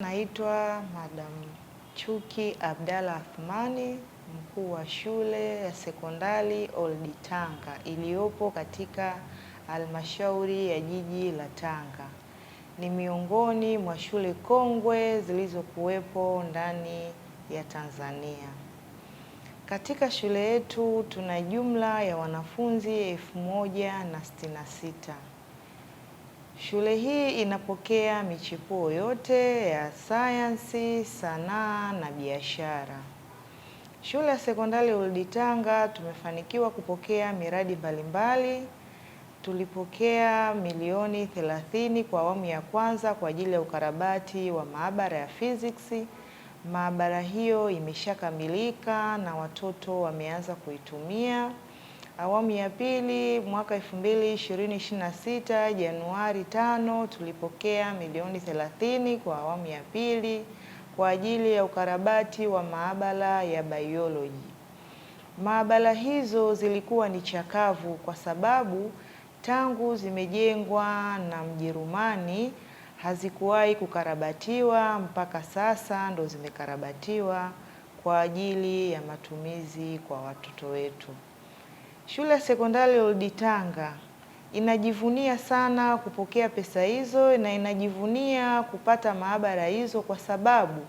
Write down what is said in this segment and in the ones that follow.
Naitwa Madam Chuki Abdalla Athmani, mkuu wa shule ya sekondari Old Tanga iliyopo katika halmashauri ya jiji la Tanga. Ni miongoni mwa shule kongwe zilizokuwepo ndani ya Tanzania. Katika shule yetu tuna jumla ya wanafunzi 1066. Shule hii inapokea michepuo yote ya sayansi, sanaa na biashara. Shule ya sekondari Old Tanga tumefanikiwa kupokea miradi mbalimbali. Tulipokea milioni 30 kwa awamu ya kwanza kwa ajili ya ukarabati wa maabara ya physics. Maabara hiyo imeshakamilika na watoto wameanza kuitumia. Awamu ya pili mwaka 2026 Januari 5 tulipokea milioni 30 kwa awamu ya pili kwa ajili ya ukarabati wa maabara ya biology. Maabara hizo zilikuwa ni chakavu kwa sababu tangu zimejengwa na Mjerumani hazikuwahi kukarabatiwa, mpaka sasa ndo zimekarabatiwa kwa ajili ya matumizi kwa watoto wetu. Shule ya sekondari Old Tanga inajivunia sana kupokea pesa hizo na inajivunia kupata maabara hizo kwa sababu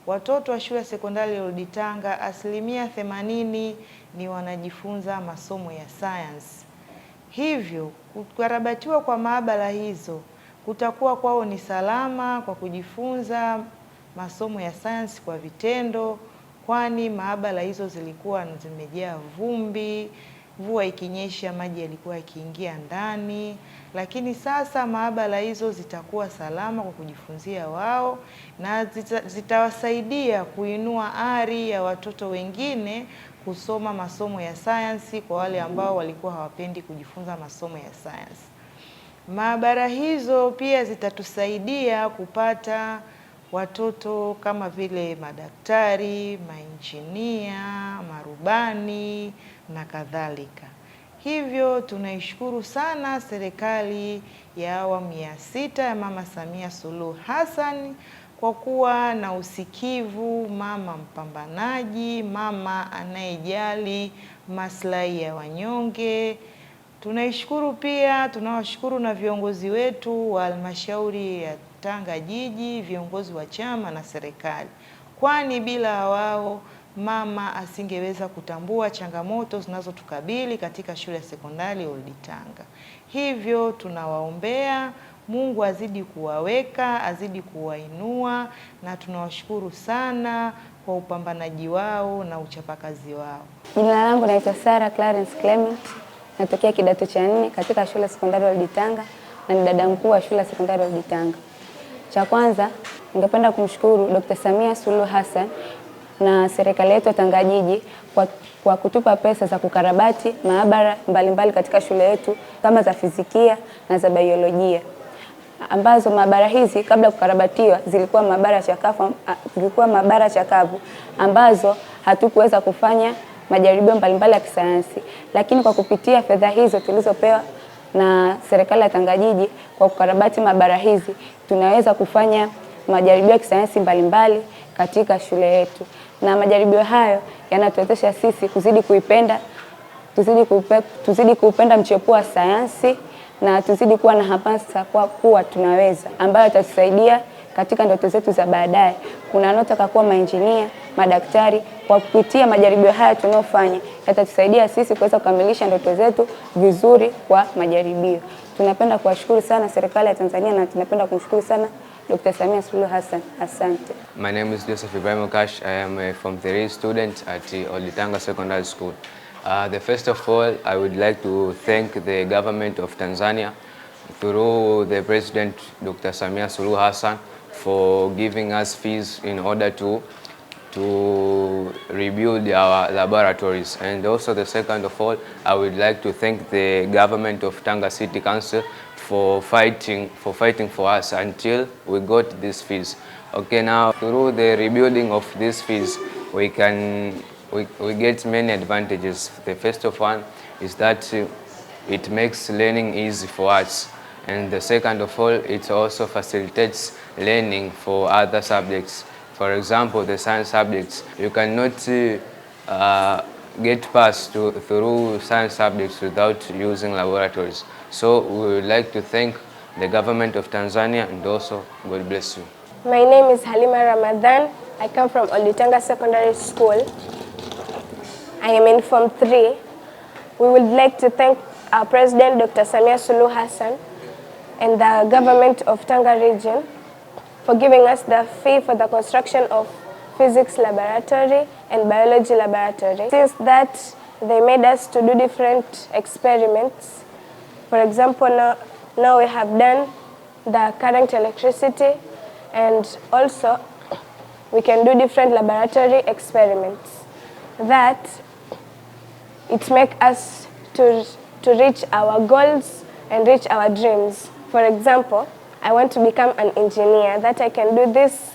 watoto wa shule ya sekondari Old Tanga 80% ni wanajifunza masomo ya science. Hivyo kukarabatiwa kwa maabara hizo kutakuwa kwao ni salama kwa kujifunza masomo ya science kwa vitendo, kwani maabara hizo zilikuwa zimejaa vumbi. Mvua ikinyesha maji yalikuwa yakiingia ndani, lakini sasa maabara hizo zitakuwa salama kwa kujifunzia wao na zitawasaidia kuinua ari ya watoto wengine kusoma masomo ya sayansi kwa wale ambao walikuwa hawapendi kujifunza masomo ya sayansi. Maabara hizo pia zitatusaidia kupata watoto kama vile madaktari, mainjinia, marubani na kadhalika. Hivyo tunaishukuru sana serikali ya awamu ya 6 ya Mama Samia Suluhu Hassan kwa kuwa na usikivu, mama mpambanaji, mama anayejali maslahi ya wanyonge. Tunaishukuru pia, tunawashukuru na viongozi wetu wa halmashauri ya Tanga jiji, viongozi wa chama na serikali, kwani bila wao mama asingeweza kutambua changamoto zinazotukabili katika shule ya sekondari Old Tanga. Hivyo tunawaombea Mungu azidi kuwaweka, azidi kuwainua, na tunawashukuru sana kwa upambanaji wao na uchapakazi wao. Jina langu naitwa Sara Clarence Clement, natokea kidato cha 4 katika shule ya sekondari Old Tanga na ni dada mkuu wa shule ya sekondari Old Tanga. Cha kwanza, ningependa kumshukuru Dr. Samia Suluhu Hassan na serikali yetu ya Tanga jiji kwa kutupa pesa za kukarabati maabara mbalimbali katika shule yetu kama za fizikia na za biolojia, ambazo maabara hizi kabla kukarabatiwa zilikuwa maabara chakavu ambazo hatukuweza kufanya majaribio mbalimbali ya kisayansi, lakini kwa kupitia fedha hizo tulizopewa na serikali ya Tanga jiji kwa kukarabati maabara hizi tunaweza kufanya majaribio ya kisayansi mbalimbali katika shule yetu, na majaribio hayo yanatuwezesha sisi tuzidi kuupenda mchepuo wa sayansi na tuzidi kuwa na hamasa kwa kuwa tunaweza, ambayo itatusaidia katika ndoto zetu za baadaye. Kuna wanaotaka kuwa mainjinia, madaktari. Kwa kupitia majaribio haya tunayofanya yatatusaidia sisi kuweza kukamilisha ndoto zetu vizuri kwa majaribio. Tunapenda kuwashukuru sana serikali ya Tanzania na tunapenda kumshukuru sana Dr. Samia Suluhu Hassan. Asante. My name is Joseph Ibrahim Okash. I am a Form 3 student at Old Tanga Secondary School. First of all, I would like to thank the government of Tanzania through the President Dr. Samia Suluhu Hassan for giving us fees in order to rebuild our laboratories. And also the second of all, I would like to thank the government of Tanga City Council for fighting for us until we got these fees. Okay, now through the rebuilding of these fees, we get many advantages. The first of one is that it makes learning easy for us. And the second of all, it also facilitates learning for other subjects. For example, the science subjects, you cannot get past through science subjects without using laboratories. So we would like to thank the government of Tanzania, and also God bless you. My name is Halima Ramadan. I come from Old Ditanga Secondary School. I am in Form 3. We would like to thank our President, Dr. Samia Suluhu Hassan, and the government of Tanga region for giving us the fee for the construction of physics laboratory and biology laboratory. Since that, they made us to do different experiments. For example, now we have done the current electricity, and also we can do different laboratory experiments. That it makes us to reach our goals and reach our dreams. For example, I want to become an engineer, that I can do this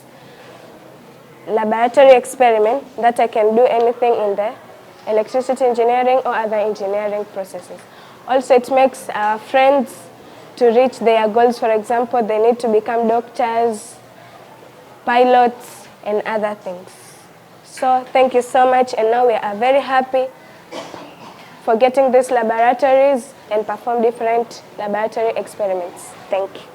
laboratory experiment, that I can do anything in the electricity engineering or other engineering processes. Also, it makes our friends to reach their goals. For example, they need to become doctors, pilots, and other things. So thank you so much, and now we are very happy for getting these laboratories and perform different laboratory experiments. Thank you.